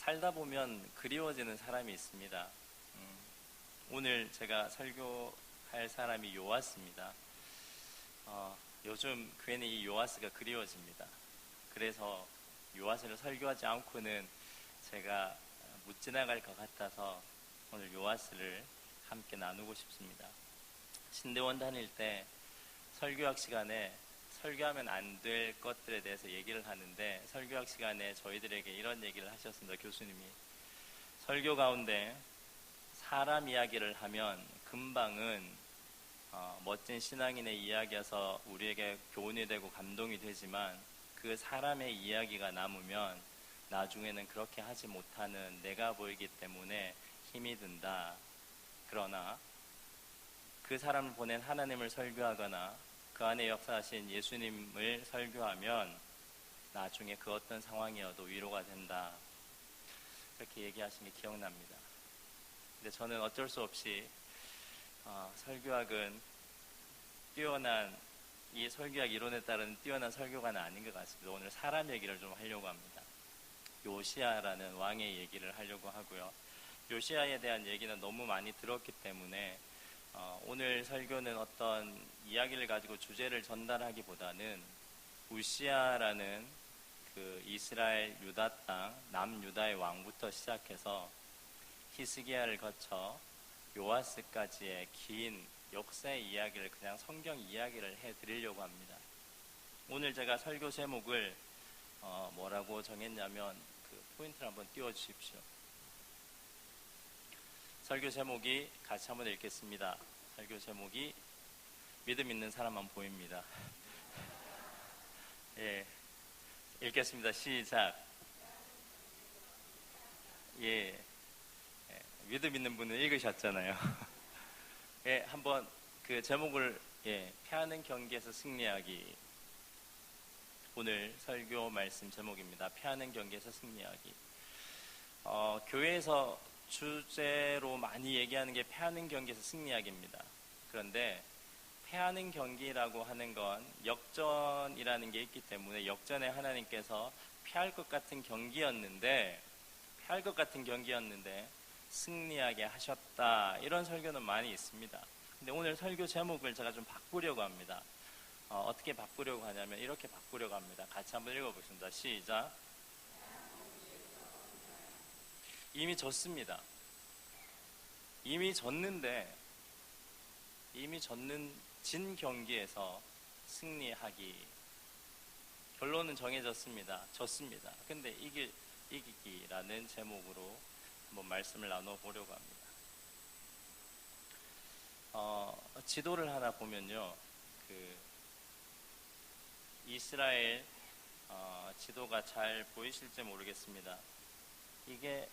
살다 보면 그리워지는 사람이 있습니다. 오늘 제가 설교할 사람이 요아스입니다. 요즘 괜히 이 요아스가 그리워집니다. 그래서 요아스를 설교하지 않고는 제가 못 지나갈 것 같아서 오늘 요아스를 함께 나누고 싶습니다. 신대원 다닐 때 설교학 시간에 설교하면 안 될 것들에 대해서 얘기를 하는데, 설교학 시간에 저희들에게 이런 얘기를 하셨습니다. 교수님이 설교 가운데 사람 이야기를 하면 금방은 멋진 신앙인의 이야기여서 우리에게 교훈이 되고 감동이 되지만, 그 사람의 이야기가 남으면 나중에는 그렇게 하지 못하는 내가 보이기 때문에 힘이 든다. 그러나 그 사람을 보낸 하나님을 설교하거나 그 안에 역사하신 예수님을 설교하면 나중에 그 어떤 상황이어도 위로가 된다. 그렇게 얘기하신 게 기억납니다. 근데 저는 어쩔 수 없이 설교학은 뛰어난, 이 설교학 이론에 따른 뛰어난 설교가는 아닌 것 같습니다. 오늘 사람 얘기를 좀 하려고 합니다. 요시야라는 왕의 얘기를 하려고 하고요. 요시야에 대한 얘기는 너무 많이 들었기 때문에 오늘 설교는 어떤 이야기를 가지고 주제를 전달하기보다는 우시야라는 그 이스라엘 유다 땅 남유다의 왕부터 시작해서 히스기야를 거쳐 요아스까지의 긴 역사의 이야기를 그냥 성경 이야기를 해드리려고 합니다. 오늘 제가 설교 제목을 뭐라고 정했냐면, 그 포인트를 한번 띄워주십시오. 설교 제목이 같이 한번 읽겠습니다. 설교 제목이 믿음 있는 사람만 보입니다. 예, 읽겠습니다. 시작. 예, 믿음 있는 분은 읽으셨잖아요. 예, 한번 그 제목을 패하는 경기에서 승리하기. 오늘 설교 말씀 제목입니다. 패하는 경기에서 승리하기. 교회에서 주제로 많이 얘기하는 게 패하는 경기에서 승리하기입니다. 그런데 패하는 경기라고 하는 건 역전이라는 게 있기 때문에, 역전에 하나님께서 패할 것 같은 경기였는데 승리하게 하셨다, 이런 설교는 많이 있습니다. 근데 오늘 설교 제목을 제가 좀 바꾸려고 합니다. 어떻게 바꾸려고 하냐면 이렇게 바꾸려고 합니다. 같이 한번 읽어보겠습니다. 시작. 이미 졌습니다. 이미 진 경기에서 승리하기. 결론은 정해졌습니다. 졌습니다. 근데 이기기라는 제목으로 한번 말씀을 나눠보려고 합니다. 지도를 하나 보면요, 그 이스라엘 지도가 잘 보이실지 모르겠습니다. 이게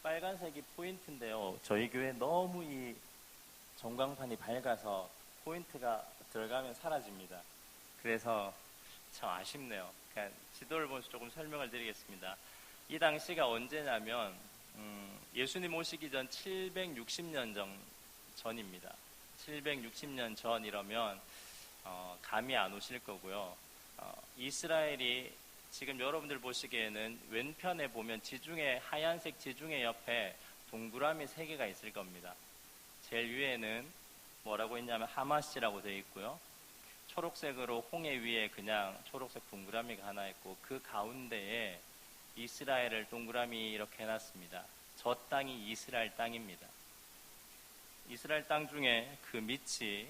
빨간색이 포인트인데요, 저희 교회 너무 이 전광판이 밝아서 포인트가 들어가면 사라집니다. 그래서 참 아쉽네요. 그러니까 지도를 보면서 조금 설명을 드리겠습니다. 이 당시가 언제냐면 예수님 오시기 전 760년 전입니다. 760년 전 이러면 감이 안 오실 거고요. 이스라엘이 지금 여러분들 보시기에는 왼편에 보면 지중해, 하얀색 지중해 옆에 동그라미 3개가 있을 겁니다. 제일 위에는 뭐라고 있냐면 하마시라고 되어 있고요. 초록색으로 홍해 위에 그냥 초록색 동그라미가 하나 있고, 그 가운데에 이스라엘을 동그라미 이렇게 해놨습니다. 저 땅이 이스라엘 땅입니다. 이스라엘 땅 중에 그 밑이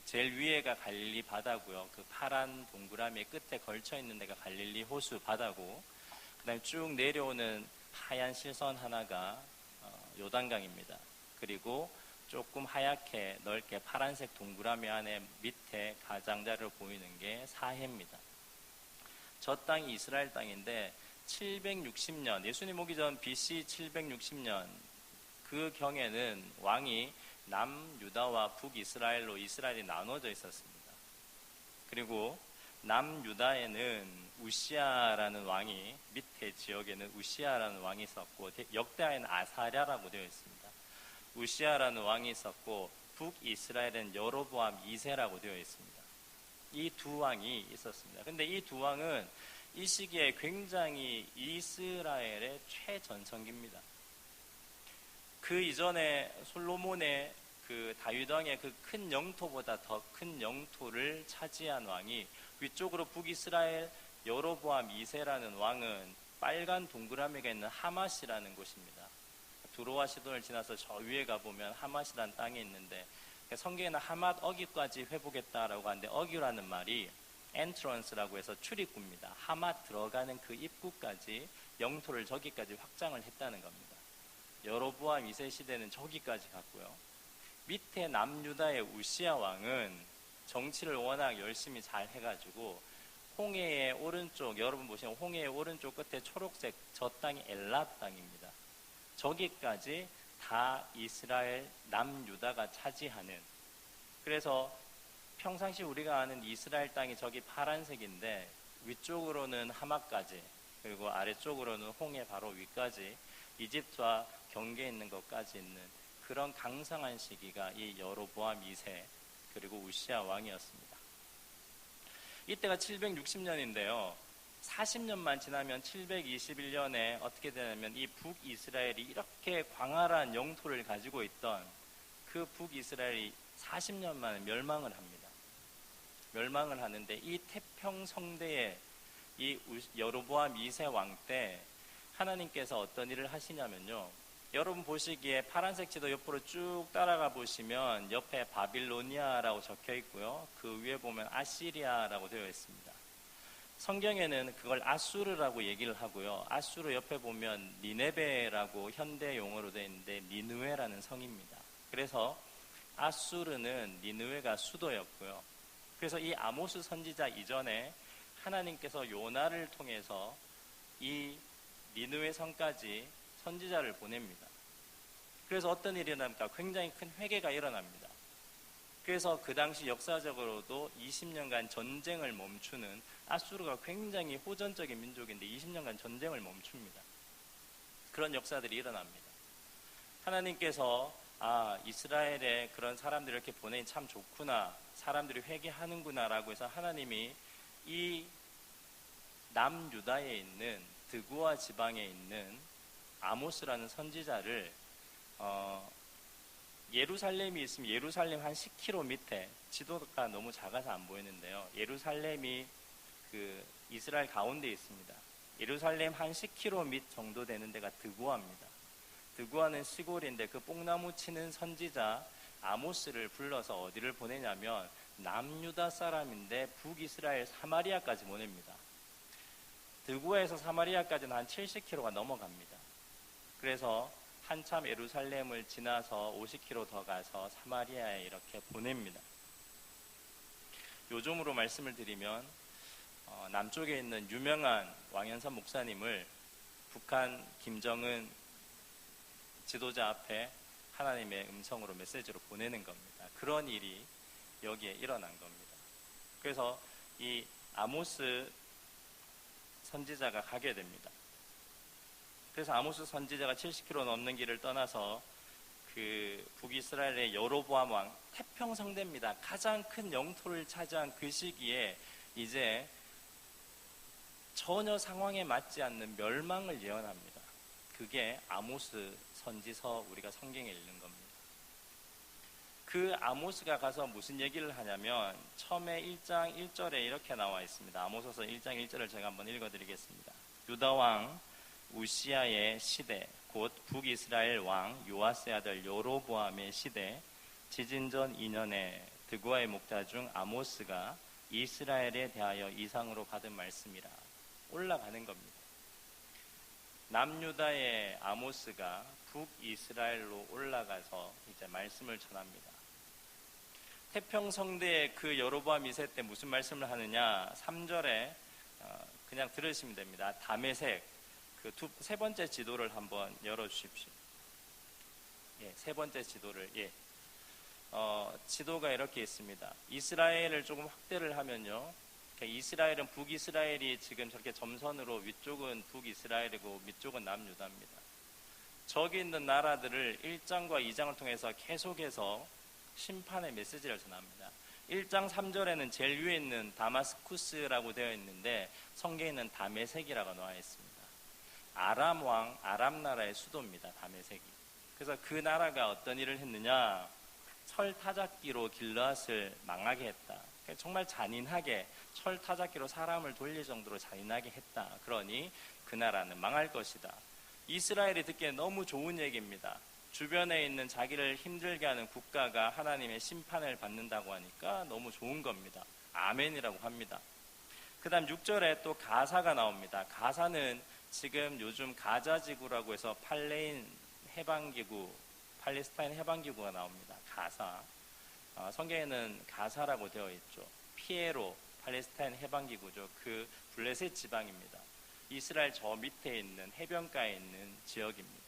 제일 위에가 갈릴리 바다고요. 그 파란 동그라미 끝에 걸쳐 있는 데가 갈릴리 호수 바다고, 그 다음에 쭉 내려오는 하얀 실선 하나가 요단강입니다. 그리고 조금 하얗게 넓게 파란색 동그라미 안에 밑에 가장자리로 보이는 게 사해입니다. 저 땅이 이스라엘 땅인데 760년, 예수님 오기 전 BC 760년 그 경에는 왕이 남유다와 북이스라엘로 이스라엘이 나눠져 있었습니다. 그리고 남유다에는 우시야라는 왕이, 밑에 지역에는 우시야라는 왕이 있었고, 역대하에는 아사랴라고 되어 있습니다. 우시야라는 왕이 있었고, 북이스라엘은 여로보암 2세라고 되어 있습니다. 이 두 왕이 있었습니다. 근데 이 두 왕은 이 시기에 굉장히 이스라엘의 최전성기입니다. 그 이전에 솔로몬의 그 다윗 왕의 그 큰 영토보다 더 큰 영토를 차지한 왕이 위쪽으로 북이스라엘 여로보암 2세라는 왕은 빨간 동그라미가 있는 하맛이라는 곳입니다. 두로와 시돈을 지나서 저 위에 가보면 하맛이라는 땅이 있는데 성경에는 하맛 어기까지 회복했다라고 하는데 어기라는 말이 엔트런스라고 해서 출입구입니다. 하맛 들어가는 그 입구까지 영토를 저기까지 확장을 했다는 겁니다. 여로보암 2세 시대는 저기까지 갔고요. 밑에 남유다의 우시야 왕은 정치를 워낙 열심히 잘 해가지고 홍해의 오른쪽, 여러분 보시면 홍해의 오른쪽 끝에 초록색 저 땅이 엘랏 땅입니다. 저기까지 다 이스라엘 남유다가 차지하는, 그래서 평상시 우리가 아는 이스라엘 땅이 저기 파란색인데 위쪽으로는 하맛까지, 그리고 아래쪽으로는 홍해 바로 위까지 이집트와 경계에 있는 것까지 있는 그런 강성한 시기가 이 여로보암 2세 그리고 우시야 왕이었습니다. 이때가 760년인데요. 40년만 지나면 721년에 어떻게 되냐면 이 북이스라엘이 이렇게 광활한 영토를 가지고 있던 그 북이스라엘이 40년 만에 멸망을 합니다. 멸망을 하는데 이 태평성대의 이 여로보암 2세 왕 때 하나님께서 어떤 일을 하시냐면요. 여러분 보시기에 파란색 지도 옆으로 쭉 따라가 보시면 옆에 바빌로니아라고 적혀 있고요. 그 위에 보면 아시리아라고 되어 있습니다. 성경에는 그걸 아수르라고 얘기를 하고요. 아수르 옆에 보면 니네베라고 현대 용어로 되어 있는데 니느웨라는 성입니다. 그래서 아수르는 니느웨가 수도였고요. 그래서 이 아모스 선지자 이전에 하나님께서 요나를 통해서 이 니느웨 성까지 선지자를 보냅니다. 그래서 어떤 일이 일어납니까? 굉장히 큰 회개가 일어납니다. 그래서 그 당시 역사적으로도 20년간 전쟁을 멈추는, 아수르가 굉장히 호전적인 민족인데 20년간 전쟁을 멈춥니다. 그런 역사들이 일어납니다. 하나님께서 이스라엘에 그런 사람들을 이렇게 보내니 참 좋구나, 사람들이 회개하는구나 라고 해서 하나님이 이 남유다에 있는 드구아 지방에 있는 아모스라는 선지자를 예루살렘이 있으면 예루살렘 한 10km 밑에, 지도가 너무 작아서 안 보이는데요. 예루살렘이 그 이스라엘 가운데 있습니다. 예루살렘 한 10km 밑 정도 되는 데가 드구아입니다. 드구아는 시골인데 그 뽕나무 치는 선지자 아모스를 불러서 어디를 보내냐면 남유다 사람인데 북이스라엘 사마리아까지 보냅니다. 드구아에서 사마리아까지는 한 70km가 넘어갑니다. 그래서 한참 예루살렘을 지나서 50km 더 가서 사마리아에 이렇게 보냅니다. 요즘으로 말씀을 드리면 남쪽에 있는 유명한 왕연선 목사님을 북한 김정은 지도자 앞에 하나님의 음성으로 메시지로 보내는 겁니다. 그런 일이 여기에 일어난 겁니다. 그래서 이 아모스 선지자가 가게 됩니다. 그래서 아모스 선지자가 70km 넘는 길을 떠나서 그 북이스라엘의 여로보암 왕, 태평성대입니다. 가장 큰 영토를 차지한 그 시기에 이제 전혀 상황에 맞지 않는 멸망을 예언합니다. 그게 아모스 선지서, 우리가 성경에 읽는 겁니다. 그 아모스가 가서 무슨 얘기를 하냐면 처음에 1장 1절에 이렇게 나와 있습니다. 아모스서 1장 1절을 제가 한번 읽어드리겠습니다. 유다 왕 우시야의 시대, 곧 북이스라엘 왕 요아스의 아들 여로보암의 시대, 지진전 2년에 드구아의 목자 중 아모스가 이스라엘에 대하여 이상으로 받은 말씀이라. 올라가는 겁니다. 남유다의 아모스가 북이스라엘로 올라가서 이제 말씀을 전합니다. 태평성대의 그 여로보암 2세 때 무슨 말씀을 하느냐, 3절에 그냥 들으시면 됩니다. 다메섹, 세 번째 지도를 한번 열어주십시오. 세 번째 지도를, 지도가 이렇게 있습니다. 이스라엘을 조금 확대를 하면요, 이스라엘은 북이스라엘이 지금 저렇게 점선으로 위쪽은 북이스라엘이고 밑쪽은 남유다입니다. 저기 있는 나라들을 1장과 2장을 통해서 계속해서 심판의 메시지를 전합니다. 1장 3절에는 제일 위에 있는 다마스쿠스라고 되어 있는데 성경에는 다메섹이라고 나와 있습니다. 아람 왕, 아람 나라의 수도입니다. 다메섹이. 그래서 그 나라가 어떤 일을 했느냐, 철 타작기로 길르앗을 망하게 했다. 정말 잔인하게 철 타작기로 사람을 돌릴 정도로 잔인하게 했다. 그러니 그 나라는 망할 것이다. 이스라엘이 듣기에 너무 좋은 얘기입니다. 주변에 있는 자기를 힘들게 하는 국가가 하나님의 심판을 받는다고 하니까 너무 좋은 겁니다. 아멘이라고 합니다. 그 다음 6절에 또 가사가 나옵니다. 가사는 지금 요즘 가자지구라고 해서 팔레스타인 해방기구가 나옵니다. 가사. 성경에는 가사라고 되어 있죠. 피에로, 팔레스타인 해방기구죠. 그 블레셋 지방입니다. 이스라엘 저 밑에 있는 해변가에 있는 지역입니다.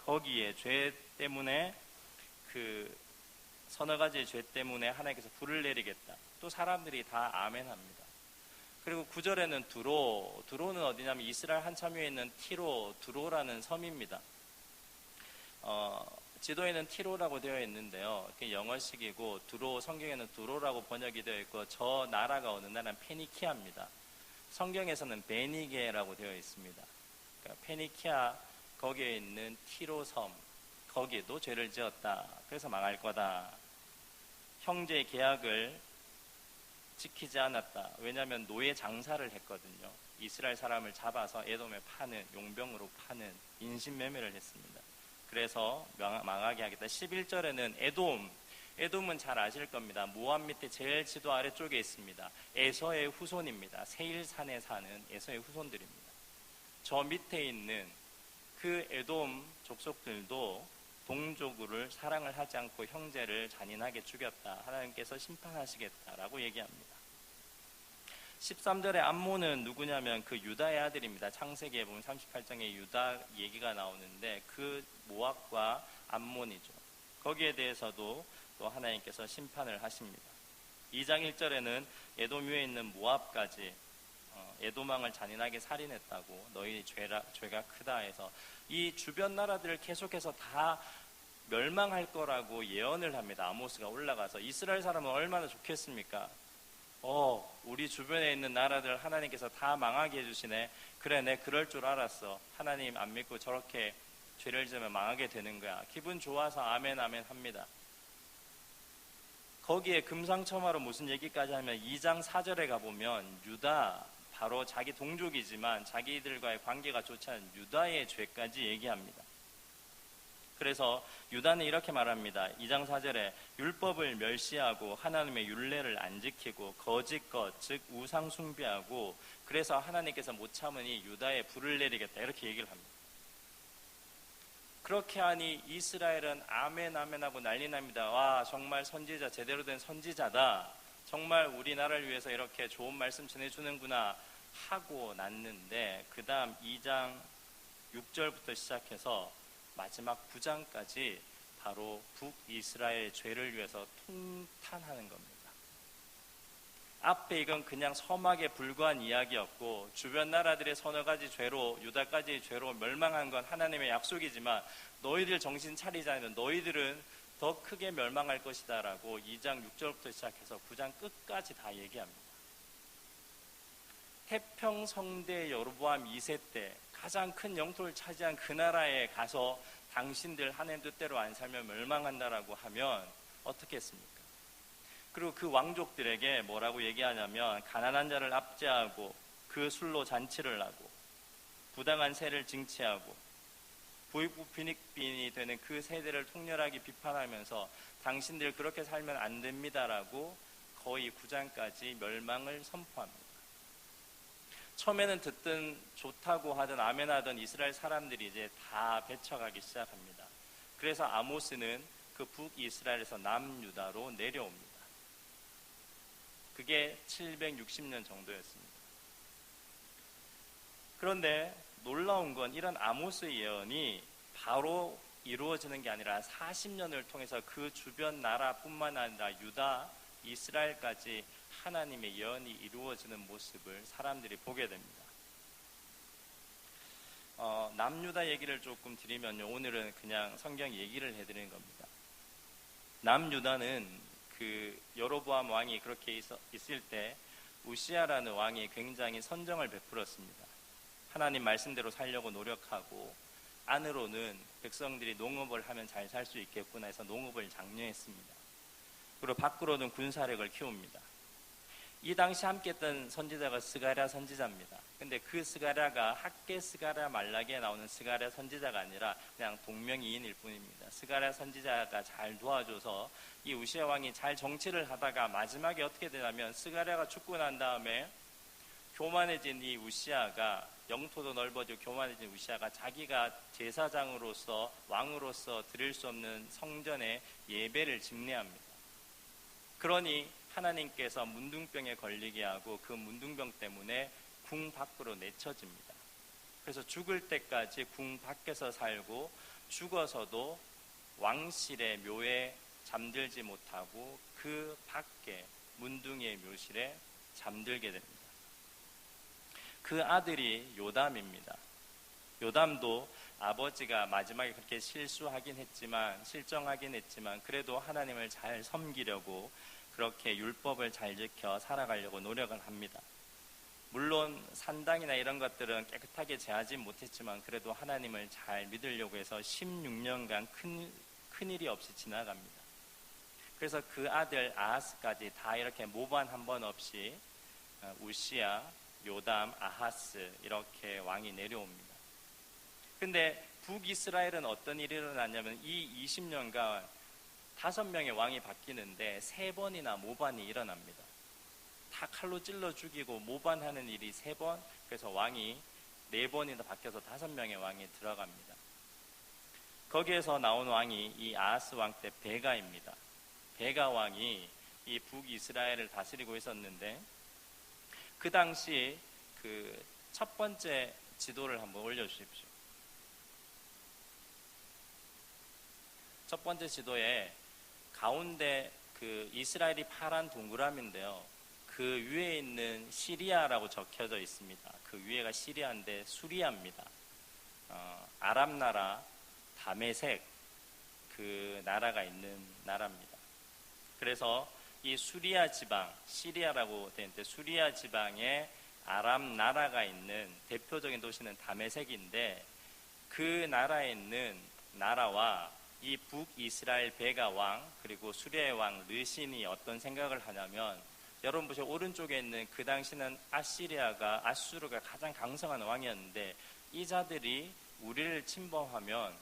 거기에 죄 때문에 서너 가지의 죄 때문에 하나님께서 불을 내리겠다. 또 사람들이 다 아멘합니다. 그리고 9절에는 두로는 어디냐면 이스라엘 한참 위에 있는 두로라는 섬입니다. 지도에는 티로라고 되어 있는데요. 영어식이고 성경에는 두로라고 번역이 되어 있고 저 나라가 어느 나라는 페니키아입니다. 성경에서는 베니게라고 되어 있습니다. 그러니까 페니키아 거기에 있는 티로 섬, 거기에도 죄를 지었다. 그래서 망할 거다. 형제의 계약을 지키지 않았다. 왜냐하면 노예 장사를 했거든요. 이스라엘 사람을 잡아서 에돔에 파는, 용병으로 파는 인신매매를 했습니다. 그래서 망하게 하겠다. 11절에는 에돔은 잘 아실 겁니다. 모압 밑에 제일 지도 아래쪽에 있습니다. 에서의 후손입니다. 세일산에 사는 에서의 후손들입니다. 저 밑에 있는 그 에돔 족속들도 동족을 사랑을 하지 않고 형제를 잔인하게 죽였다. 하나님께서 심판하시겠다라고 얘기합니다. 13절에 암몬은 누구냐면 그 유다의 아들입니다. 창세기에 보면 38장에 유다 얘기가 나오는데 그 모압과 암몬이죠. 거기에 대해서도 또 하나님께서 심판을 하십니다. 2장 1절에는 에돔 위에 있는 모압까지 에돔왕을 잔인하게 살인했다고 너희 죄가 크다 해서 이 주변 나라들을 계속해서 다 멸망할 거라고 예언을 합니다. 아모스가 올라가서 이스라엘 사람은 얼마나 좋겠습니까? 우리 주변에 있는 나라들 하나님께서 다 망하게 해주시네. 그래, 내 그럴 줄 알았어. 하나님 안 믿고 저렇게 죄를 지으면 망하게 되는 거야. 기분 좋아서 아멘 아멘 합니다. 거기에 금상첨화로 무슨 얘기까지 하면 2장 4절에 가보면 유다, 바로 자기 동족이지만 자기들과의 관계가 좋지 않은 유다의 죄까지 얘기합니다. 그래서 유다는 이렇게 말합니다. 2장 4절에 율법을 멸시하고 하나님의 율례를 안 지키고 거짓것 즉 우상 숭배하고 그래서 하나님께서 못 참으니 유다에 불을 내리겠다 이렇게 얘기를 합니다. 그렇게 하니 이스라엘은 아멘 아멘 하고 난리 납니다. 와, 정말 선지자, 제대로 된 선지자다. 정말 우리나라를 위해서 이렇게 좋은 말씀 전해주는구나 하고 났는데 그 다음 2장 6절부터 시작해서 마지막 9장까지 바로 북이스라엘 죄를 위해서 통탄하는 겁니다. 앞에 이건 그냥 서막에 불과한 이야기였고 주변 나라들의 서너 가지 죄로 유다까지의 죄로 멸망한 건 하나님의 약속이지만 너희들 정신 차리지 않으면 너희들은 더 크게 멸망할 것이다 라고 2장 6절부터 시작해서 9장 끝까지 다 얘기합니다. 태평성대 여로보암 2세 때 가장 큰 영토를 차지한 그 나라에 가서 당신들 하나님 뜻대로 안 살면 멸망한다라고 하면 어떻게 했습니까? 그리고 그 왕족들에게 뭐라고 얘기하냐면 가난한 자를 압제하고 그 술로 잔치를 하고 부당한 세를 징치하고 부익부 빈익빈이 되는 그 세대를 통렬하게 비판하면서 당신들 그렇게 살면 안 됩니다라고 거의 9장까지 멸망을 선포합니다. 처음에는 듣든 좋다고 하든 아멘하던 이스라엘 사람들이 이제 다 배쳐가기 시작합니다. 그래서 아모스는 그 북이스라엘에서 남유다로 내려옵니다. 그게 760년 정도였습니다. 그런데 놀라운 건 이런 아모스의 예언이 바로 이루어지는 게 아니라 40년을 통해서 그 주변 나라뿐만 아니라 유다, 이스라엘까지 하나님의 예언이 이루어지는 모습을 사람들이 보게 됩니다. 남유다 얘기를 조금 드리면요, 오늘은 그냥 성경 얘기를 해드리는 겁니다. 남유다는 그 여로보암 왕이 그렇게 있을 때 우시아라는 왕이 굉장히 선정을 베풀었습니다. 하나님 말씀대로 살려고 노력하고 안으로는 백성들이 농업을 하면 잘 살 수 있겠구나 해서 농업을 장려했습니다. 그리고 밖으로는 군사력을 키웁니다. 이 당시 함께했던 선지자가 스가랴 선지자입니다. 근데 그 스가랴가 학계 스가랴 말라기에 나오는 스가랴 선지자가 아니라 그냥 동명이인일 뿐입니다. 스가랴 선지자가 잘 도와줘서 이 우시아 왕이 잘 정치를 하다가 마지막에 어떻게 되냐면 스가랴가 죽고 난 다음에 교만해진 이 우시아가, 영토도 넓어지고 교만해진 우시아가 자기가 제사장으로서 왕으로서 드릴 수 없는 성전에 예배를 집례합니다. 그러니 하나님께서 문둥병에 걸리게 하고 그 문둥병 때문에 궁 밖으로 내쳐집니다. 그래서 죽을 때까지 궁 밖에서 살고 죽어서도 왕실의 묘에 잠들지 못하고 그 밖에 문둥이의 묘실에 잠들게 됩니다. 그 아들이 요담입니다. 요담도 아버지가 마지막에 그렇게 실정하긴 했지만 그래도 하나님을 잘 섬기려고 그렇게 율법을 잘 지켜 살아가려고 노력을 합니다. 물론 산당이나 이런 것들은 깨끗하게 제하지 못했지만 그래도 하나님을 잘 믿으려고 해서 16년간 큰일이 없이 지나갑니다. 그래서 그 아들 아하스까지 다 이렇게 모반 한 번 없이 우시아, 요담, 아하스 이렇게 왕이 내려옵니다. 근데 북이스라엘은 어떤 일이 일어났냐면 이 20년간 5명의 왕이 바뀌는데 3번이나 모반이 일어납니다. 다 칼로 찔러 죽이고 모반하는 일이 3번, 그래서 왕이 4번이나 바뀌어서 5명의 왕이 들어갑니다. 거기에서 나온 왕이 이 아하스 왕 때 베가입니다. 베가 왕이 이 북이스라엘을 다스리고 있었는데 그 당시 그 첫 번째 지도를 한번 올려주십시오. 첫 번째 지도에 가운데 그 이스라엘이 파란 동그라미인데요. 그 위에 있는 시리아라고 적혀져 있습니다. 그 위에가 시리아인데 수리아입니다. 아람 나라 다메섹 그 나라가 있는 나라입니다. 그래서 이 수리아 지방, 시리아라고 되는데 수리아 지방에 아람 나라가 있는 대표적인 도시는 다메섹인데 그 나라에 있는 나라와 이 북이스라엘 베가 왕 그리고 수리아의 왕 르신이 어떤 생각을 하냐면 여러분 보세요. 오른쪽에 있는 그 당시는 아수르가 가장 강성한 왕이었는데 이 자들이 우리를 침범하면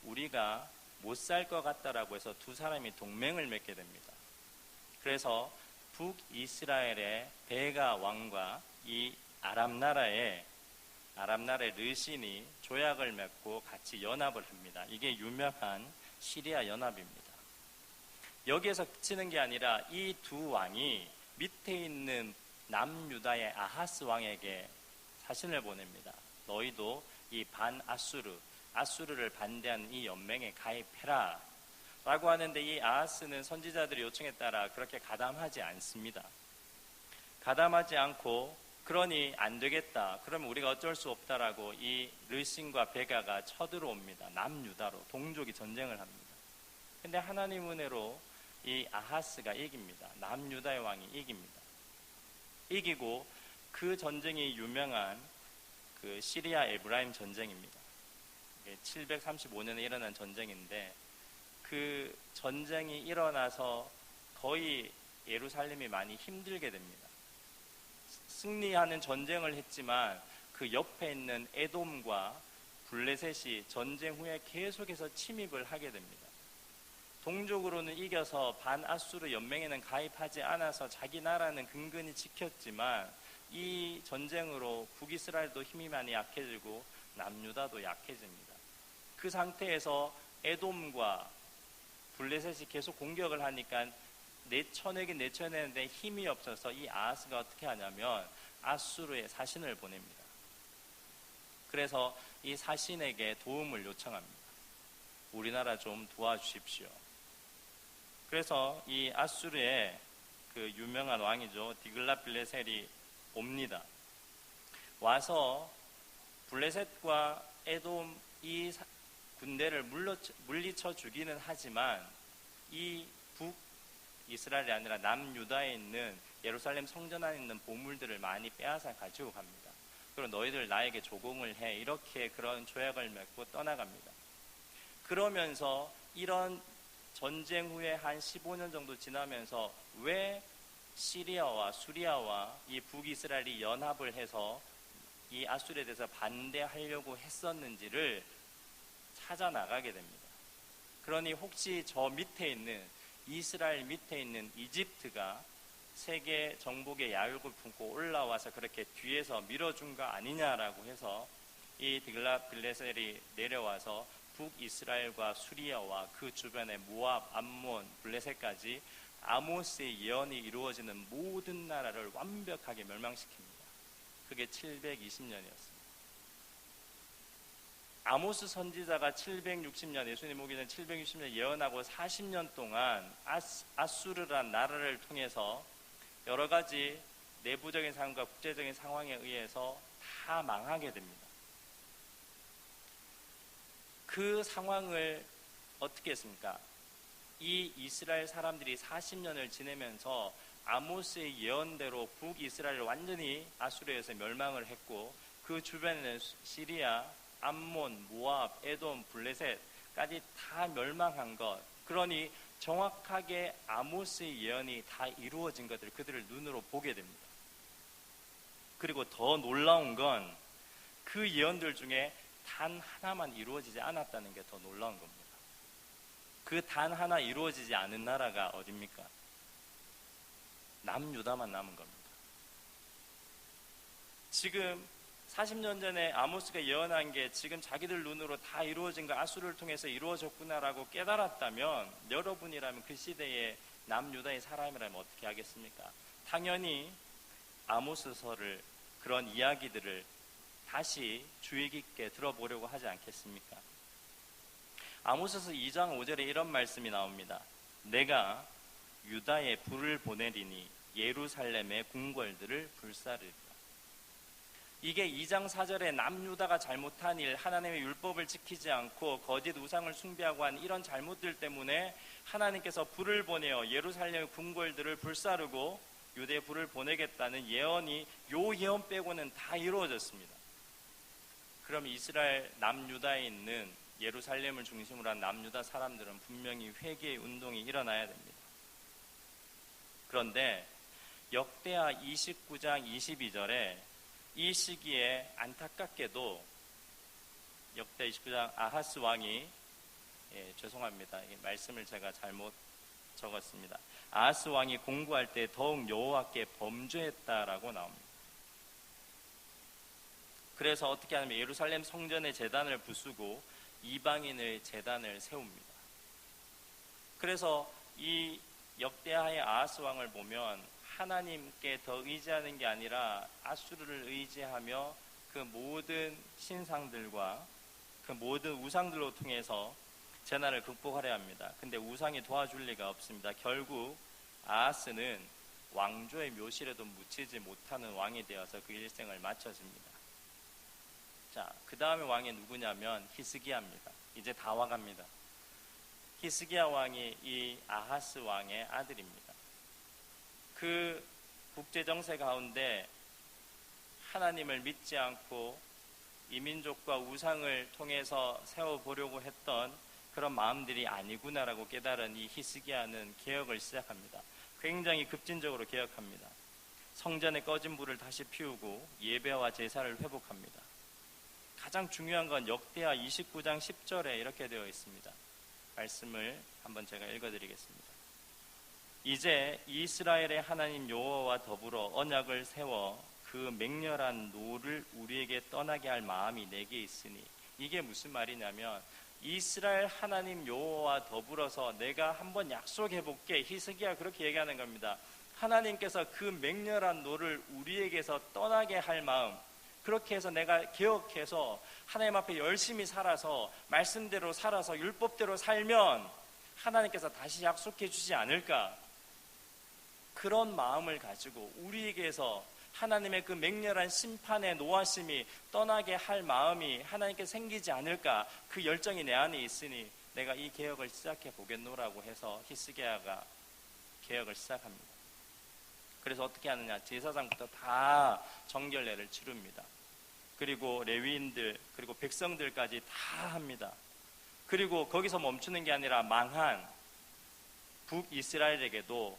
우리가 못 살 것 같다라고 해서 두 사람이 동맹을 맺게 됩니다. 그래서 북이스라엘의 베가 왕과 이 아람 나라의 르신이 조약을 맺고 같이 연합을 합니다. 이게 유명한 시리아 연합입니다. 여기에서 그치는 게 아니라 이 두 왕이 밑에 있는 남유다의 아하스 왕에게 사신을 보냅니다. 너희도 이 아수르를 반대하는 이 연맹에 가입해라 라고 하는데 이 아하스는 선지자들의 요청에 따라 그렇게 가담하지 않습니다. 가담하지 않고 그러니 안 되겠다. 그러면 우리가 어쩔 수 없다라고 이 르신과 베가가 쳐들어옵니다. 남유다로 동족이 전쟁을 합니다. 근데 하나님 은혜로 이 아하스가 이깁니다. 남유다의 왕이 이깁니다. 이기고 그 전쟁이 유명한 그 시리아 에브라임 전쟁입니다. 735년에 일어난 전쟁인데 그 전쟁이 일어나서 거의 예루살렘이 많이 힘들게 됩니다. 승리하는 전쟁을 했지만 그 옆에 있는 에돔과 블레셋이 전쟁 후에 계속해서 침입을 하게 됩니다. 동족으로는 이겨서 반아수르 연맹에는 가입하지 않아서 자기 나라는 근근히 지켰지만 이 전쟁으로 북이스라엘도 힘이 많이 약해지고 남유다도 약해집니다. 그 상태에서 에돔과 블레셋이 계속 공격을 하니까 내쳐내는데 힘이 없어서 이 아하스가 어떻게 하냐면 아수르에 사신을 보냅니다. 그래서 이 사신에게 도움을 요청합니다. 우리나라 좀 도와주십시오. 그래서 이 아수르의 그 유명한 왕이죠. 디글랏빌레셀이 옵니다. 와서 블레셋과 에돔 이 군대를 물리쳐 주기는 하지만 이 이스라엘이 아니라 남유다에 있는 예루살렘 성전 안에 있는 보물들을 많이 빼앗아 가지고 갑니다. 그리고 너희들 나에게 조공을 해, 이렇게 그런 조약을 맺고 떠나갑니다. 그러면서 이런 전쟁 후에 한 15년 정도 지나면서 왜 시리아와 수리아와 이 북이스라엘이 연합을 해서 이 아수르에 대해서 반대하려고 했었는지를 찾아 나가게 됩니다. 그러니 혹시 저 밑에 있는 이스라엘 밑에 있는 이집트가 세계 정복의 야욕을 품고 올라와서 그렇게 뒤에서 밀어준 거 아니냐라고 해서 이 딜랏빌레셀이 내려와서 북이스라엘과 수리아와 그 주변의 모압, 암몬, 블레셋까지 아모스의 예언이 이루어지는 모든 나라를 완벽하게 멸망시킵니다. 그게 720년이었습니다. 아모스 선지자가 760년, 예수님 오기 전 760년 예언하고 40년 동안 아수르란 나라를 통해서 여러 가지 내부적인 상황과 국제적인 상황에 의해서 다 망하게 됩니다. 그 상황을 어떻게 했습니까? 이 이스라엘 사람들이 40년을 지내면서 아모스의 예언대로 북이스라엘을 완전히 아수르에서 멸망을 했고, 그 주변에는 시리아, 암몬, 모압, 에돔, 블레셋까지 다 멸망한 것, 그러니 정확하게 아모스의 예언이 다 이루어진 것들을 그들을 눈으로 보게 됩니다. 그리고 더 놀라운 건 그 예언들 중에 단 하나만 이루어지지 않았다는 게 더 놀라운 겁니다. 그 단 하나 이루어지지 않은 나라가 어딥니까? 남유다만 남은 겁니다. 지금 40년 전에 아모스가 예언한 게 지금 자기들 눈으로 다 이루어진 거, 아수르를 통해서 이루어졌구나라고 깨달았다면, 여러분이라면 그 시대의 남유다의 사람이라면 어떻게 하겠습니까? 당연히 아모스서를, 그런 이야기들을 다시 주의 깊게 들어보려고 하지 않겠습니까? 아모스서 2장 5절에 이런 말씀이 나옵니다. 내가 유다에 불을 보내리니 예루살렘의 궁궐들을 불사르리라. 이게 2장 4절에 남유다가 잘못한 일, 하나님의 율법을 지키지 않고 거짓 우상을 숭배하고 한 이런 잘못들 때문에 하나님께서 불을 보내어 예루살렘의 궁궐들을 불사르고 유대에 불을 보내겠다는 예언이, 요 예언 빼고는 다 이루어졌습니다. 그럼 이스라엘 남유다에 있는 예루살렘을 중심으로 한 남유다 사람들은 분명히 회개의 운동이 일어나야 됩니다. 그런데 역대하 29장 22절에 이 시기에 안타깝게도 역대 29장 아하스 왕이, 죄송합니다. 이 말씀을 제가 잘못 적었습니다. 아하스 왕이 공부할 때 더욱 여호와께 범죄했다라고 나옵니다. 그래서 어떻게 하냐면 예루살렘 성전의 제단을 부수고 이방인의 제단을 세웁니다. 그래서 이 역대하의 아하스 왕을 보면 하나님께 더 의지하는 게 아니라 아수르를 의지하며 그 모든 신상들과 그 모든 우상들로 통해서 재난을 극복하려 합니다. 근데 우상이 도와줄 리가 없습니다. 결국 아하스는 왕조의 묘실에도 묻히지 못하는 왕이 되어서 그 일생을 마쳐집니다. 자, 그 다음에 왕이 누구냐면 히스기야입니다. 이제 다 와갑니다. 히스기야 왕이 이 아하스 왕의 아들입니다. 그 국제정세 가운데 하나님을 믿지 않고 이민족과 우상을 통해서 세워보려고 했던 그런 마음들이 아니구나라고 깨달은 이 히스기야는 개혁을 시작합니다. 굉장히 급진적으로 개혁합니다. 성전에 꺼진 불을 다시 피우고 예배와 제사를 회복합니다. 가장 중요한 건 역대하 29장 10절에 이렇게 되어 있습니다. 말씀을 한번 제가 읽어드리겠습니다. 이제 이스라엘의 하나님 여호와와 더불어 언약을 세워 그 맹렬한 노를 우리에게 떠나게 할 마음이 내게 있으니, 이게 무슨 말이냐면 이스라엘 하나님 여호와와 더불어서 내가 한번 약속해볼게, 히스기야 그렇게 얘기하는 겁니다. 하나님께서 그 맹렬한 노를 우리에게서 떠나게 할 마음, 그렇게 해서 내가 개혁해서 하나님 앞에 열심히 살아서 말씀대로 살아서 율법대로 살면 하나님께서 다시 약속해 주지 않을까, 그런 마음을 가지고 우리에게서 하나님의 그 맹렬한 심판의 노하심이 떠나게 할 마음이 하나님께 생기지 않을까, 그 열정이 내 안에 있으니 내가 이 개혁을 시작해 보겠노라고 해서 히스기야가 개혁을 시작합니다. 그래서 어떻게 하느냐, 제사장부터 다 정결례를 치릅니다. 그리고 레위인들, 그리고 백성들까지 다 합니다. 그리고 거기서 멈추는 게 아니라 망한 북이스라엘에게도,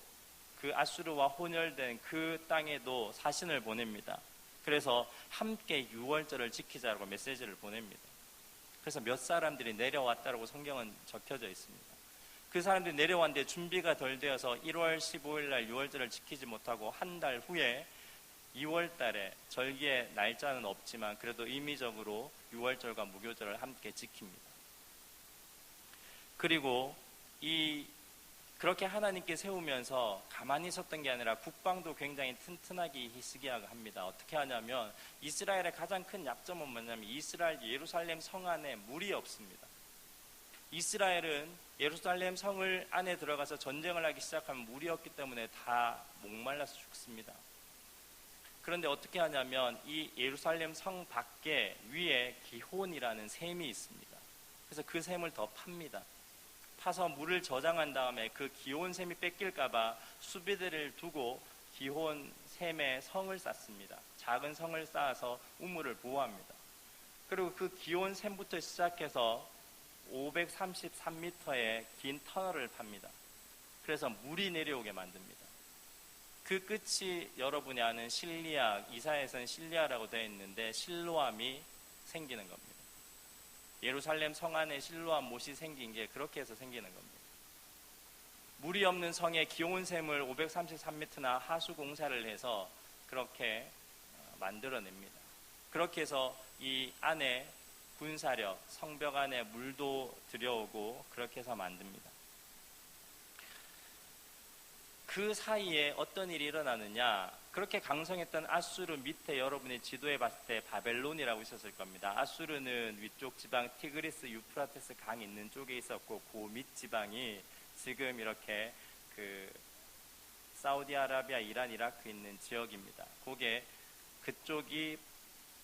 그 아수르와 혼혈된 그 땅에도 사신을 보냅니다. 그래서 함께 유월절을 지키자라고 메시지를 보냅니다. 그래서 몇 사람들이 내려왔다라고 성경은 적혀져 있습니다. 그 사람들이 내려왔는데 준비가 덜 되어서 1월 15일 날 유월절을 지키지 못하고 한 달 후에 2월 달에, 절기의 날짜는 없지만 그래도 의미적으로 유월절과 무교절을 함께 지킵니다. 그리고 그렇게 하나님께 세우면서 가만히 있었던 게 아니라 국방도 굉장히 튼튼하게 히스기야가 합니다. 어떻게 하냐면, 이스라엘의 가장 큰 약점은 뭐냐면 이스라엘 예루살렘 성 안에 물이 없습니다. 이스라엘은 예루살렘 성을 안에 들어가서 전쟁을 하기 시작하면 물이 없기 때문에 다 목말라서 죽습니다. 그런데 어떻게 하냐면 이 예루살렘 성 밖에 위에 기혼이라는 샘이 있습니다. 그래서 그 샘을 더 팝니다. 파서 물을 저장한 다음에 그 기혼 샘이 뺏길까봐 수비대를 두고 기혼 샘에 성을 쌓습니다. 작은 성을 쌓아서 우물을 보호합니다. 그리고 그 기혼 샘부터 시작해서 533m의 긴 터널을 팝니다. 그래서 물이 내려오게 만듭니다. 그 끝이 여러분이 아는 실리아, 이사야에서는 실리아라고 되어 있는데 실로암이 생기는 겁니다. 예루살렘 성 안에 실로암 못이 생긴 게 그렇게 해서 생기는 겁니다. 물이 없는 성에 기온샘을 533m나 하수 공사를 해서 그렇게 만들어냅니다. 그렇게 해서 이 안에 군사력, 성벽 안에 물도 들여오고 그렇게 해서 만듭니다. 그 사이에 어떤 일이 일어나느냐, 그렇게 강성했던 아수르 밑에 여러분이 지도에 봤을 때 바벨론이라고 있었을 겁니다. 아수르는 위쪽 지방 티그리스 유프라테스 강 있는 쪽에 있었고, 그 밑 지방이 지금 이렇게 사우디아라비아, 이란, 이라크 있는 지역입니다. 그쪽이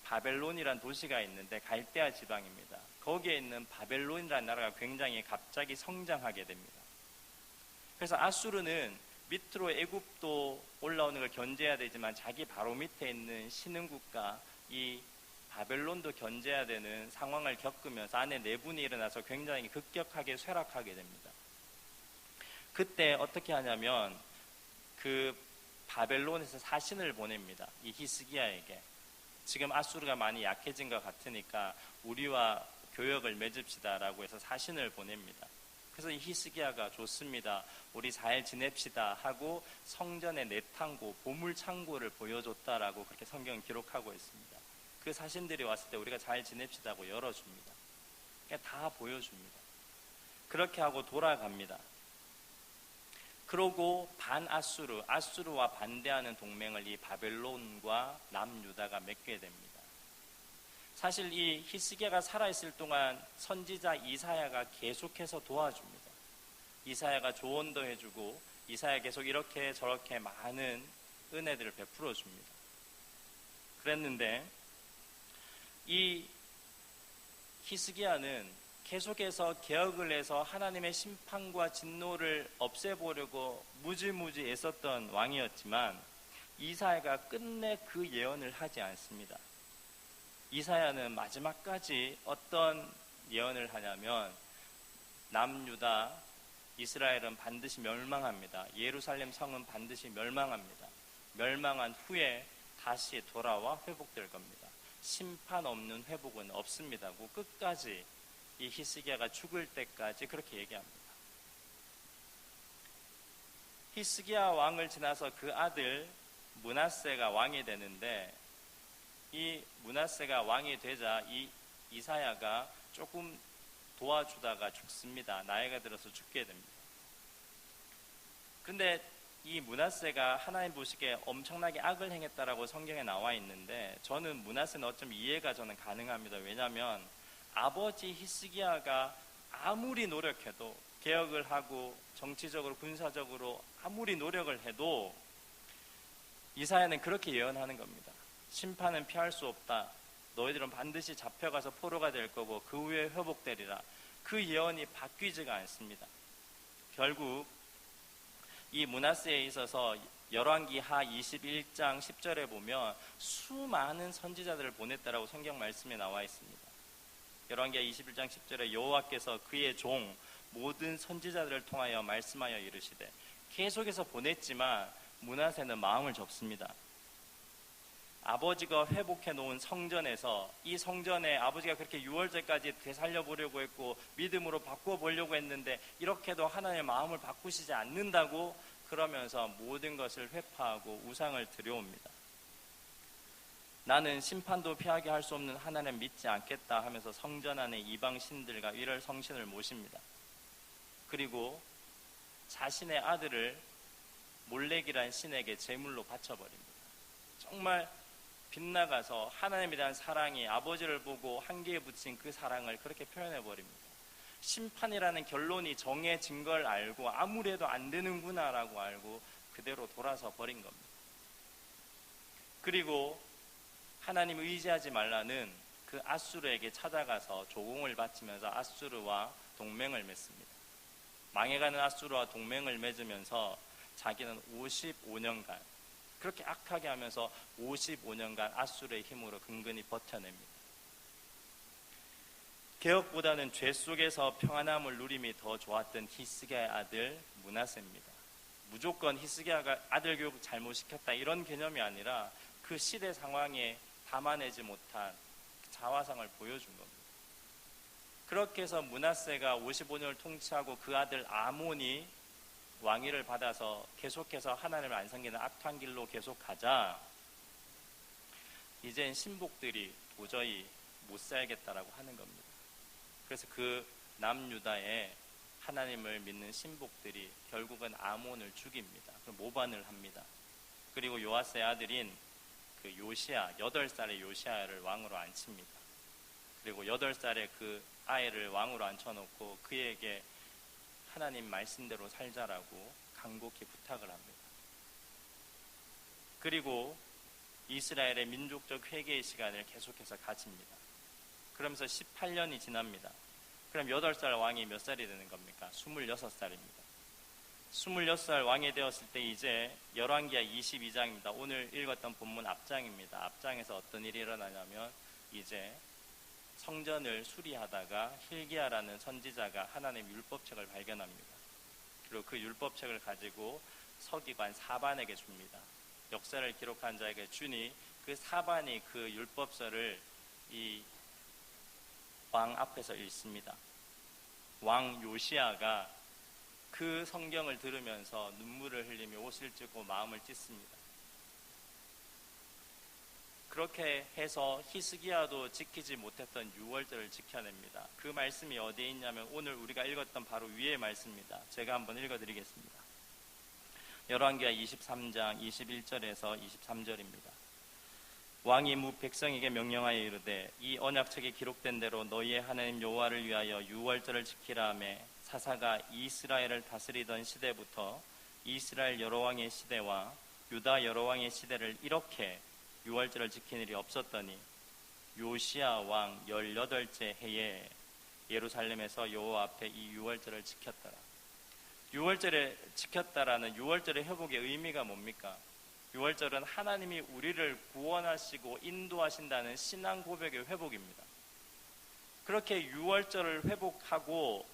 바벨론이란 도시가 있는데 갈대아 지방입니다. 거기에 있는 바벨론이라는 나라가 굉장히 갑자기 성장하게 됩니다. 그래서 아수르는 밑으로 애굽도 올라오는 걸 견제해야 되지만 자기 바로 밑에 있는 신흥국가 이 바벨론도 견제해야 되는 상황을 겪으면서 안에 내분이 일어나서 굉장히 급격하게 쇠락하게 됩니다. 그때 어떻게 하냐면 그 바벨론에서 사신을 보냅니다. 이 히스기야에게. 지금 아수르가 많이 약해진 것 같으니까 우리와 교역을 맺읍시다라고 해서 사신을 보냅니다. 그래서 이 히스기야가 좋습니다, 우리 잘 지냅시다 하고 성전의 내탕고, 보물창고를 보여줬다라고 그렇게 성경은 기록하고 있습니다. 그 사신들이 왔을 때 우리가 잘 지냅시다 하고 열어줍니다. 그냥 다 보여줍니다. 그렇게 하고 돌아갑니다. 그러고 아수르와 반대하는 동맹을 이 바벨론과 남유다가 맺게 됩니다. 사실 이 히스기야가 살아있을 동안 선지자 이사야가 계속해서 도와줍니다. 이사야가 조언도 해주고 이사야 계속 이렇게 저렇게 많은 은혜들을 베풀어 줍니다. 그랬는데 이 히스기야는 계속해서 개혁을 해서 하나님의 심판과 진노를 없애보려고 무지무지 애썼던 왕이었지만 이사야가 끝내 그 예언을 하지 않습니다. 이사야는 마지막까지 어떤 예언을 하냐면 남유다, 이스라엘은 반드시 멸망합니다. 예루살렘 성은 반드시 멸망합니다. 멸망한 후에 다시 돌아와 회복될 겁니다. 심판 없는 회복은 없습니다. 끝까지 이 히스기야가 죽을 때까지 그렇게 얘기합니다. 히스기야 왕을 지나서 그 아들 므낫세가 왕이 되는데, 이 므낫세가 왕이 되자 이 이사야가 조금 도와주다가 죽습니다. 나이가 들어서 죽게 됩니다. 그런데 이 므낫세가 하나님 보시기에 엄청나게 악을 행했다라고 성경에 나와 있는데, 저는 므낫세는 어쩜 이해가 저는 가능합니다. 왜냐하면 아버지 히스기야가 아무리 노력해도, 개혁을 하고 정치적으로 군사적으로 아무리 노력을 해도 이사야는 그렇게 예언하는 겁니다. 심판은 피할 수 없다. 너희들은 반드시 잡혀가서 포로가 될 거고 그 후에 회복되리라. 그 예언이 바뀌지가 않습니다. 결국 이 므낫세에 있어서 열왕기하 21장 10절에 보면 수많은 선지자들을 보냈다라고 성경 말씀에 나와 있습니다. 열왕기하 21장 10절에 여호와께서 그의 종 모든 선지자들을 통하여 말씀하여 이르시되, 계속해서 보냈지만 므낫세는 마음을 접습니다. 아버지가 회복해 놓은 성전에서, 이 성전에 아버지가 그렇게 유월절까지 되살려 보려고 했고 믿음으로 바꾸어 보려고 했는데 이렇게도 하나님의 마음을 바꾸시지 않는다고 그러면서 모든 것을 회파하고 우상을 들여옵니다. 나는 심판도 피하게 할 수 없는 하나님 믿지 않겠다 하면서 성전 안에 이방 신들과 일월 성신을 모십니다. 그리고 자신의 아들을 몰렉이라는 신에게 제물로 바쳐버립니다. 정말 빗나가서 하나님에 대한 사랑이 아버지를 보고 한계에 붙인 그 사랑을 그렇게 표현해버립니다. 심판이라는 결론이 정해진 걸 알고 아무래도 안 되는구나 라고 알고 그대로 돌아서 버린 겁니다. 그리고 하나님을 의지하지 말라는 그 아수르에게 찾아가서 조공을 바치면서 아수르와 동맹을 맺습니다. 망해가는 아수르와 동맹을 맺으면서 자기는 55년간 그렇게 악하게 하면서 55년간 아수르의 힘으로 근근히 버텨냅니다. 개혁보다는 죄 속에서 평안함을 누림이 더 좋았던 히스기야의 아들 므낫세입니다. 무조건 히스기야가 아들 교육 잘못시켰다 이런 개념이 아니라 그 시대 상황에 담아내지 못한 자화상을 보여준 겁니다. 그렇게 해서 므낫세가 55년을 통치하고 그 아들 아몬이 왕위를 받아서 계속해서 하나님을 안 섬기는 악한 길로 계속 가자, 이젠 신복들이 도저히 못 살겠다라고 하는 겁니다. 그래서 그 남유다에 하나님을 믿는 신복들이 결국은 아몬을 죽입니다. 모반을 합니다. 그리고 요아스의 아들인 그 요시야, 8살의 요시야를 왕으로 앉힙니다. 그리고 8살의 그 아이를 왕으로 앉혀놓고 그에게 하나님 말씀대로 살자라고 간곡히 부탁을 합니다. 그리고 이스라엘의 민족적 회개의 시간을 계속해서 가집니다. 그러면서 18년이 지납니다. 그럼 8살 왕이 몇 살이 되는 겁니까? 26살입니다. 26살 왕이 되었을 때 이제 열왕기하 22장입니다. 오늘 읽었던 본문 앞장입니다. 앞장에서 어떤 일이 일어나냐면 이제 성전을 수리하다가 hil기야라는 선지자가 하나님의 율법책을 발견합니다. 그리고 그 율법책을 가지고 서기관 사반에게 줍니다. 역사를 기록한 자에게 주니 그 사반이 그 율법서를 이 왕 앞에서 읽습니다. 왕 요시야가 그 성경을 들으면서 눈물을 흘리며 옷을 찢고 마음을 찢습니다. 그렇게 해서 히스기야도 지키지 못했던 유월절을 지켜냅니다. 그 말씀이 어디에 있냐면 오늘 우리가 읽었던 바로 위의 말씀입니다. 제가 한번 읽어드리겠습니다. 열왕기하 23장 21절에서 23절입니다. 왕이 무 백성에게 명령하여 이르되 이 언약책에 기록된 대로 너희의 하나님 여호와를 위하여 유월절을 지키라 하며 사사가 이스라엘을 다스리던 시대부터 이스라엘 여러 왕의 시대와 유다 여러 왕의 시대를 이렇게 유월절을 지킨 일이 없었더니 요시야 왕 18째 해에 예루살렘에서 여호와 앞에 이 유월절을 지켰더라. 유월절을 지켰다라는 유월절의 회복의 의미가 뭡니까? 유월절은 하나님이 우리를 구원하시고 인도하신다는 신앙 고백의 회복입니다. 그렇게 유월절을 회복하고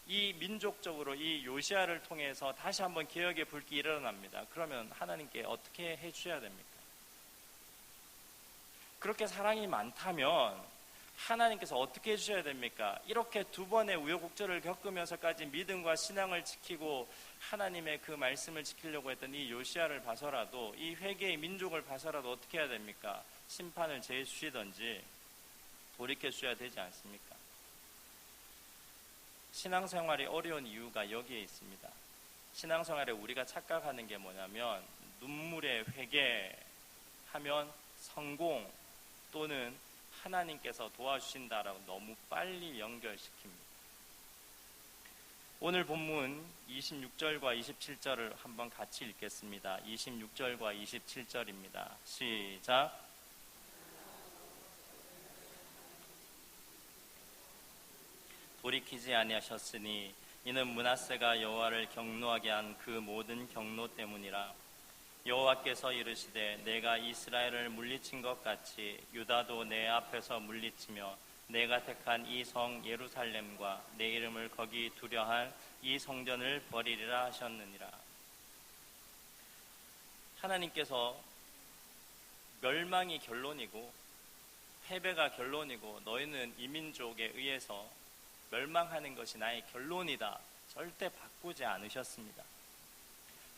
이 민족적으로 이 요시야를 통해서 다시 한번 개혁의 불길이 일어납니다. 그러면 하나님께 어떻게 해주셔야 됩니까? 그렇게 사랑이 많다면 하나님께서 어떻게 해주셔야 됩니까? 이렇게 두 번의 우여곡절을 겪으면서까지 믿음과 신앙을 지키고 하나님의 그 말씀을 지키려고 했던 이 요시야를 봐서라도, 이 회개의 민족을 봐서라도 어떻게 해야 됩니까? 심판을 제해 주시든지 돌이켜 주셔야 되지 않습니까? 신앙생활이 어려운 이유가 여기에 있습니다. 신앙생활에 우리가 착각하는 게 뭐냐면 눈물의 회개하면 성공 또는 하나님께서 도와주신다라고 너무 빨리 연결시킵니다. 오늘 본문 26절과 27절을 한번 같이 읽겠습니다. 26절과 27절입니다. 시작. 돌이키지 아니하셨으니 이는 므낫세가 여호와를 경노하게 한 그 모든 경노 때문이라. 여호와께서 이르시되 내가 이스라엘을 물리친 것 같이 유다도 내 앞에서 물리치며 내가 택한 이 성 예루살렘과 내 이름을 거기 두려할 이 성전을 버리리라 하셨느니라. 하나님께서 멸망이 결론이고 패배가 결론이고 너희는 이 민족에 의해서 멸망하는 것이 나의 결론이다, 절대 바꾸지 않으셨습니다.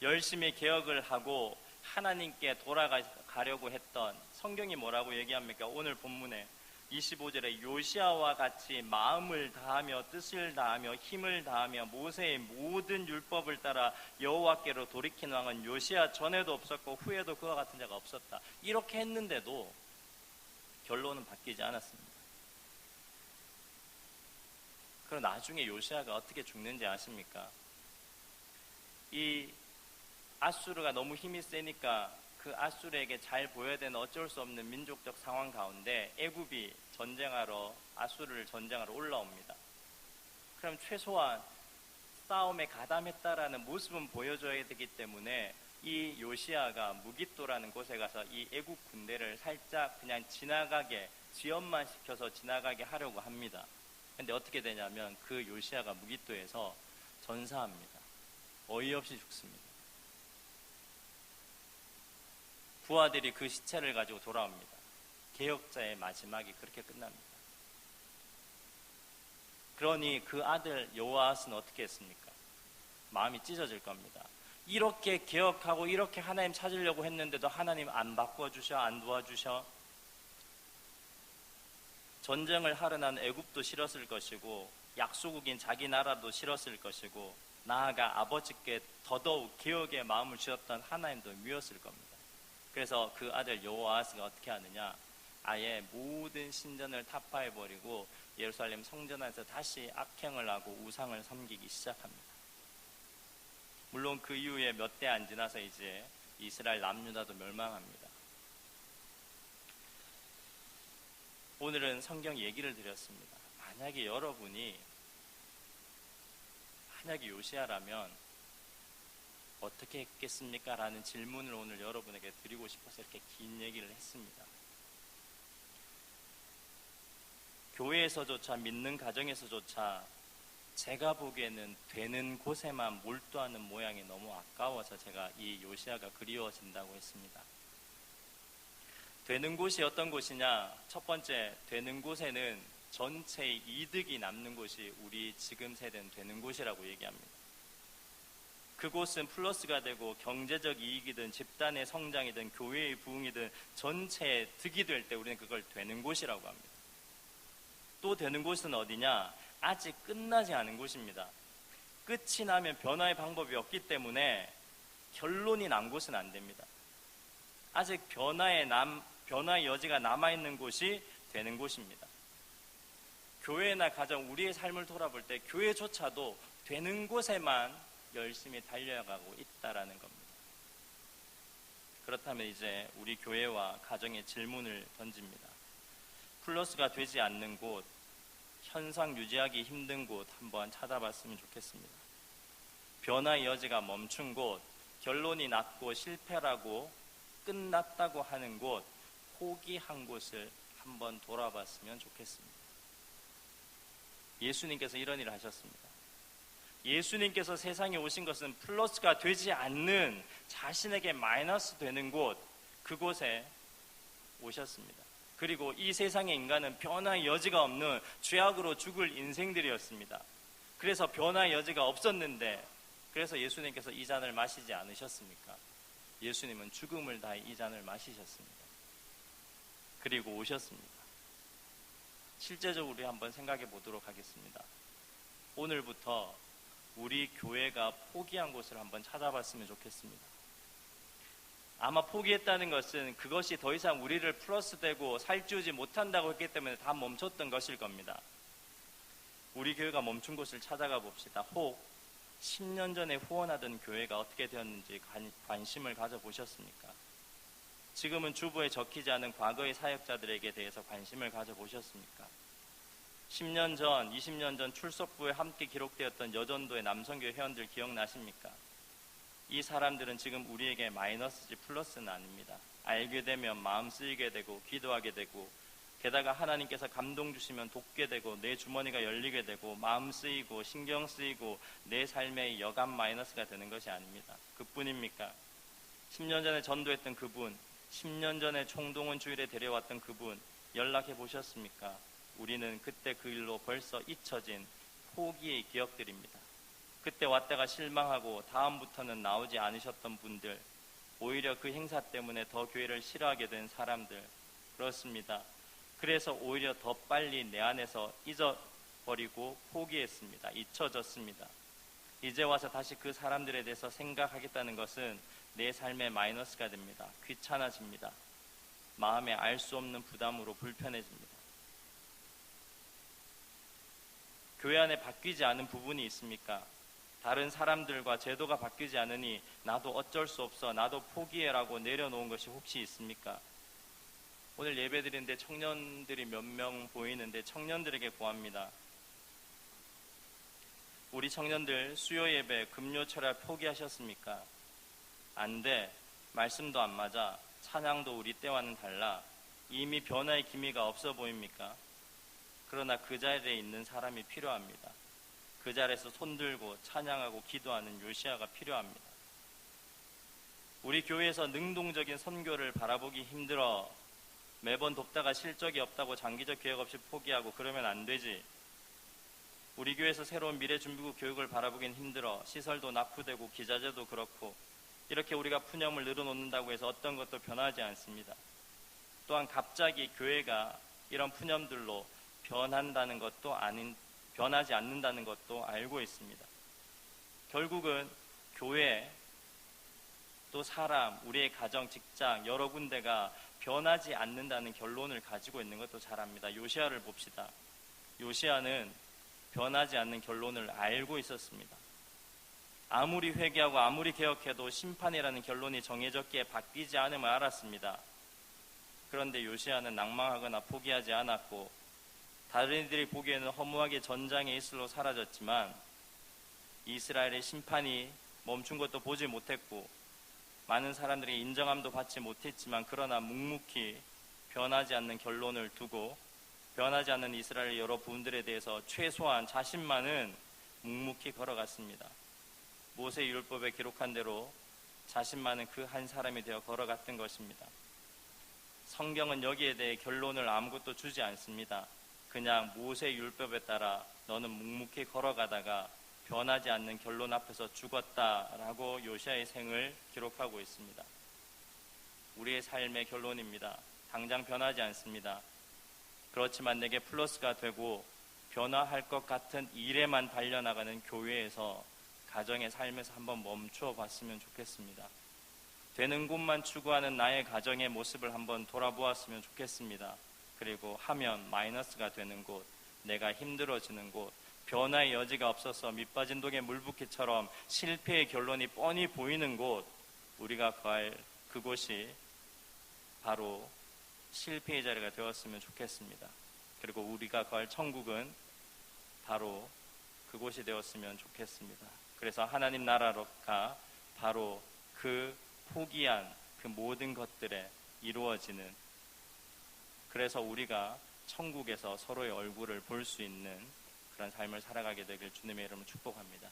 열심히 개혁을 하고 하나님께 돌아가려고 했던, 성경이 뭐라고 얘기합니까? 오늘 본문에 25절에 요시아와 같이 마음을 다하며 뜻을 다하며 힘을 다하며 모세의 모든 율법을 따라 여호와께로 돌이킨 왕은 요시아 전에도 없었고 후에도 그와 같은 자가 없었다. 이렇게 했는데도 결론은 바뀌지 않았습니다. 그럼 나중에 요시아가 어떻게 죽는지 아십니까? 이 아수르가 너무 힘이 세니까 그 아수르에게 잘 보여야 되는 어쩔 수 없는 민족적 상황 가운데 애굽이 전쟁하러, 아수르를 전쟁하러 올라옵니다. 그럼 최소한 싸움에 가담했다라는 모습은 보여줘야 되기 때문에 이 요시아가 무깃도라는 곳에 가서 이 애굽 군대를 살짝 그냥 지나가게, 지연만 시켜서 지나가게 하려고 합니다. 근데 어떻게 되냐면 그 요시아가 무깃도에서 전사합니다. 어이없이 죽습니다. 부하들이 그 시체를 가지고 돌아옵니다. 개혁자의 마지막이 그렇게 끝납니다. 그러니 그 아들 여호아스는 어떻게 했습니까? 마음이 찢어질 겁니다. 이렇게 개혁하고 이렇게 하나님 찾으려고 했는데도 하나님 안 바꿔주셔, 안 도와주셔. 전쟁을 하러 난 애굽도 싫었을 것이고 약소국인 자기 나라도 싫었을 것이고 나아가 아버지께 더더욱 개혁의 마음을 주셨던 하나님도 미웠을 겁니다. 그래서 그 아들 여호아스가 어떻게 하느냐, 아예 모든 신전을 타파해버리고 예루살렘 성전 안에서 다시 악행을 하고 우상을 섬기기 시작합니다. 물론 그 이후에 몇 대 안 지나서 이제 이스라엘 남유다도 멸망합니다. 오늘은 성경 얘기를 드렸습니다. 만약에 여러분이 요시아라면 어떻게 했겠습니까? 라는 질문을 오늘 여러분에게 드리고 싶어서 이렇게 긴 얘기를 했습니다. 교회에서조차, 믿는 가정에서조차 제가 보기에는 되는 곳에만 몰두하는 모양이 너무 아까워서 제가 이 요시아가 그리워진다고 했습니다. 되는 곳이 어떤 곳이냐? 첫 번째, 되는 곳에는 전체의 이득이 남는 곳이 우리 지금 세대는 되는 곳이라고 얘기합니다. 그곳은 플러스가 되고 경제적 이익이든 집단의 성장이든 교회의 부흥이든 전체의 득이 될 때 우리는 그걸 되는 곳이라고 합니다. 또 되는 곳은 어디냐? 아직 끝나지 않은 곳입니다. 끝이 나면 변화의 방법이 없기 때문에 결론이 난 곳은 안 됩니다. 아직 변화의 여지가 남아있는 곳이 되는 곳입니다. 교회나 가정, 우리의 삶을 돌아볼 때 교회조차도 되는 곳에만 열심히 달려가고 있다라는 겁니다. 그렇다면 이제 우리 교회와 가정에 질문을 던집니다. 플러스가 되지 않는 곳, 현상 유지하기 힘든 곳 한번 찾아봤으면 좋겠습니다. 변화의 여지가 멈춘 곳, 결론이 났고 실패라고 끝났다고 하는 곳, 포기한 곳을 한번 돌아봤으면 좋겠습니다. 예수님께서 이런 일을 하셨습니다. 예수님께서 세상에 오신 것은 플러스가 되지 않는, 자신에게 마이너스 되는 곳, 그곳에 오셨습니다. 그리고 이 세상의 인간은 변화의 여지가 없는 죄악으로 죽을 인생들이었습니다. 그래서 변화의 여지가 없었는데, 그래서 예수님께서 이 잔을 마시지 않으셨습니까? 예수님은 죽음을 다해 이 잔을 마시셨습니다. 그리고 오셨습니다. 실제적으로 한번 생각해 보도록 하겠습니다. 오늘부터 우리 교회가 포기한 곳을 한번 찾아봤으면 좋겠습니다. 아마 포기했다는 것은 그것이 더 이상 우리를 플러스되고 살찌우지 못한다고 했기 때문에 다 멈췄던 것일 겁니다. 우리 교회가 멈춘 곳을 찾아가 봅시다. 혹 10년 전에 후원하던 교회가 어떻게 되었는지 관심을 가져보셨습니까? 지금은 주보에 적히지 않은 과거의 사역자들에게 대해서 관심을 가져보셨습니까? 10년 전, 20년 전 출석부에 함께 기록되었던 여전도의 남성교회 회원들 기억나십니까? 이 사람들은 지금 우리에게 마이너스지 플러스는 아닙니다. 알게 되면 마음 쓰이게 되고 기도하게 되고, 게다가 하나님께서 감동 주시면 돕게 되고, 내 주머니가 열리게 되고, 마음 쓰이고 신경 쓰이고, 내 삶의 여간 마이너스가 되는 것이 아닙니다. 그뿐입니까? 10년 전에 전도했던 그분, 10년 전에 총동원 주일에 데려왔던 그분 연락해 보셨습니까? 우리는 그때 그 일로 벌써 잊혀진 포기의 기억들입니다. 그때 왔다가 실망하고 다음부터는 나오지 않으셨던 분들, 오히려 그 행사 때문에 더 교회를 싫어하게 된 사람들, 그렇습니다. 그래서 오히려 더 빨리 내 안에서 잊어버리고 포기했습니다. 잊혀졌습니다. 이제 와서 다시 그 사람들에 대해서 생각하겠다는 것은 내 삶의 마이너스가 됩니다. 귀찮아집니다. 마음에 알 수 없는 부담으로 불편해집니다. 교회 안에 바뀌지 않은 부분이 있습니까? 다른 사람들과 제도가 바뀌지 않으니 나도 어쩔 수 없어, 나도 포기해라고 내려놓은 것이 혹시 있습니까? 오늘 예배드리는데 청년들이 몇 명 보이는데 청년들에게 구합니다. 우리 청년들 수요 예배, 금요 철야 포기하셨습니까? 안 돼. 말씀도 안 맞아. 찬양도 우리 때와는 달라. 이미 변화의 기미가 없어 보입니까? 그러나 그 자리에 있는 사람이 필요합니다. 그 자리에서 손들고 찬양하고 기도하는 요시야가 필요합니다. 우리 교회에서 능동적인 선교를 바라보기 힘들어. 매번 돕다가 실적이 없다고 장기적 계획 없이 포기하고 그러면 안 되지. 우리 교회에서 새로운 미래준비국 교육을 바라보긴 힘들어. 시설도 낙후되고 기자재도 그렇고, 이렇게 우리가 푸념을 늘어놓는다고 해서 어떤 것도 변하지 않습니다. 또한 갑자기 교회가 이런 푸념들로 변하지 않는다는 것도 알고 있습니다. 결국은 교회, 또 사람, 우리의 가정, 직장 여러 군데가 변하지 않는다는 결론을 가지고 있는 것도 잘 압니다. 요시야를 봅시다. 요시야는 변하지 않는 결론을 알고 있었습니다. 아무리 회개하고 아무리 개혁해도 심판이라는 결론이 정해졌기에 바뀌지 않음을 알았습니다. 그런데 요시야는 낭망하거나 포기하지 않았고, 다른 이들이 보기에는 허무하게 전장의 이슬로 사라졌지만 이스라엘의 심판이 멈춘 것도 보지 못했고, 많은 사람들이 인정함도 받지 못했지만, 그러나 묵묵히 변하지 않는 결론을 두고 변하지 않는 이스라엘 여러 부분들에 대해서 최소한 자신만은 묵묵히 걸어갔습니다. 모세 율법에 기록한 대로 자신만은 그 한 사람이 되어 걸어갔던 것입니다. 성경은 여기에 대해 결론을 아무것도 주지 않습니다. 그냥 모세 율법에 따라 너는 묵묵히 걸어가다가 변하지 않는 결론 앞에서 죽었다라고 요시야의 생을 기록하고 있습니다. 우리의 삶의 결론입니다. 당장 변하지 않습니다. 그렇지만 내게 플러스가 되고 변화할 것 같은 일에만 달려나가는 교회에서, 가정의 삶에서 한번 멈춰 봤으면 좋겠습니다. 되는 곳만 추구하는 나의 가정의 모습을 한번 돌아보았으면 좋겠습니다. 그리고 하면 마이너스가 되는 곳, 내가 힘들어지는 곳, 변화의 여지가 없어서 밑빠진 독에 물붓기처럼 실패의 결론이 뻔히 보이는 곳, 우리가 거할 그곳이 바로 실패의 자리가 되었으면 좋겠습니다. 그리고 우리가 거할 천국은 바로 그곳이 되었으면 좋겠습니다. 그래서 하나님 나라가 바로 그 포기한 그 모든 것들에 이루어지는, 그래서 우리가 천국에서 서로의 얼굴을 볼 수 있는 그런 삶을 살아가게 되길 주님의 이름으로 축복합니다.